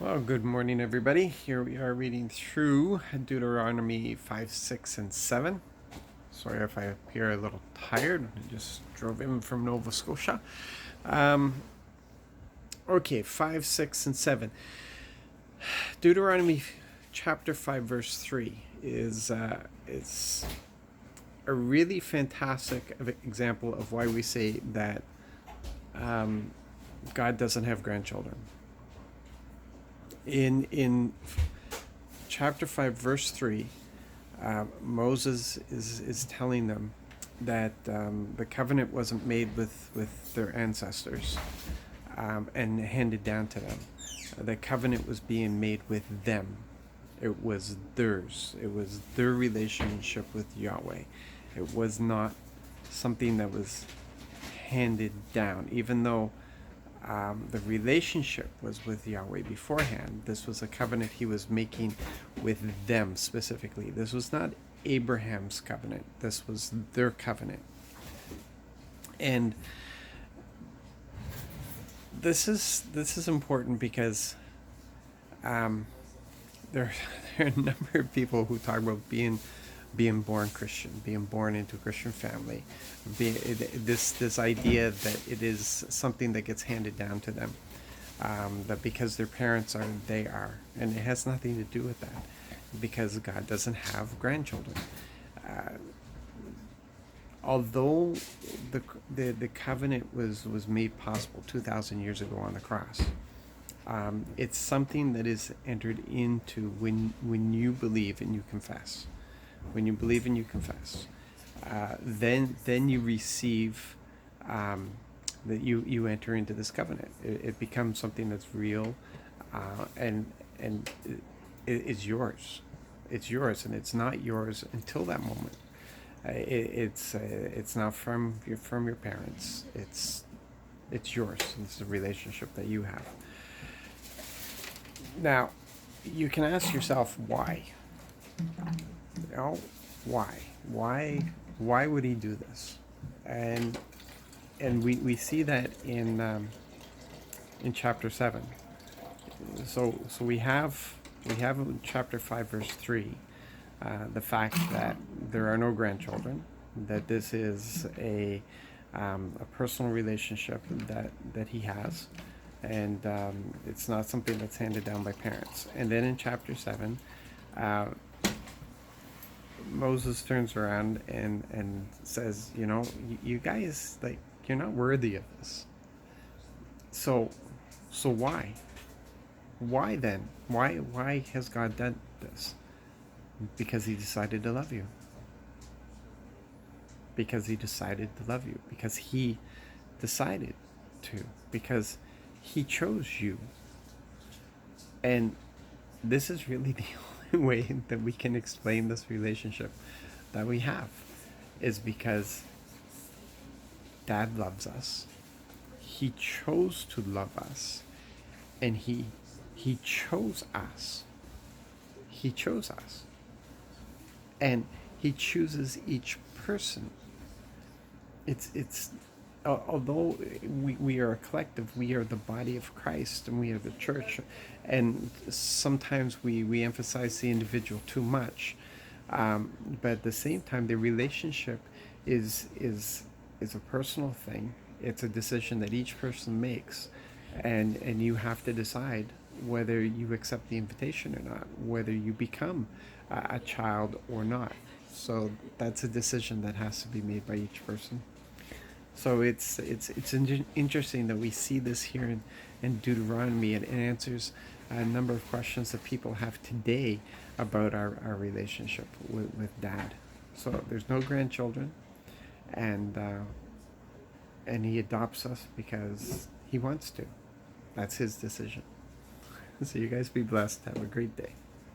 Well, good morning, everybody. Here we are reading through Deuteronomy 5, 6, and 7. Sorry if I appear a little tired. I just drove in from Nova Scotia. Okay, 5, 6, and 7. Deuteronomy chapter 5, verse 3 is a really fantastic example of why we say that God doesn't have grandchildren. In chapter 5, verse 3, Moses is telling them that the covenant wasn't made with their ancestors and handed down to them. The covenant was being made with them. It was theirs. It was their relationship with Yahweh. It was not something that was handed down, even though the relationship was with Yahweh beforehand. This was a covenant he was making with them specifically. This was not Abraham's covenant. This was their covenant. And this is important because there are a number of people who talk about being born Christian, being born into a Christian family, this idea that it is something that gets handed down to them, that because their parents are, they are, and it has nothing to do with that, because God doesn't have grandchildren. Although the covenant was made possible 2,000 years ago on the cross, it's something that is entered into when you believe and you confess. When you believe and you confess, then you receive that you enter into this covenant. It becomes something that's real, and it's yours. It's yours, and it's not yours until that moment. It's not from your parents. It's yours. It's a relationship that you have. Now, you can ask yourself why. You know, why would he do this? And we see that in chapter 7. So we have in chapter 5 verse 3 the fact that there are no grandchildren, that this is a personal relationship that he has, and it's not something that's handed down by parents. And then in chapter 7, Moses turns around and says, you guys, like, you're not worthy of this. So why? Why then? Why has God done this? Because he decided to love you. Because he decided to love you. Because he decided to. Because he chose you. And this is really the only way that we can explain this relationship that we have, is because Dad loves us. He chose to love us, and he chose us. He chose us, and he chooses each person. It's although we are a collective, we are the body of Christ, and we are the church, and sometimes we emphasize the individual too much, but at the same time, the relationship is a personal thing. It's a decision that each person makes, and you have to decide whether you accept the invitation or not, whether you become a child or not. So that's a decision that has to be made by each person. So it's interesting that we see this here in Deuteronomy, and it answers a number of questions that people have today about our relationship with Dad. So there's no grandchildren, and he adopts us because he wants to. That's his decision. So you guys be blessed. Have a great day.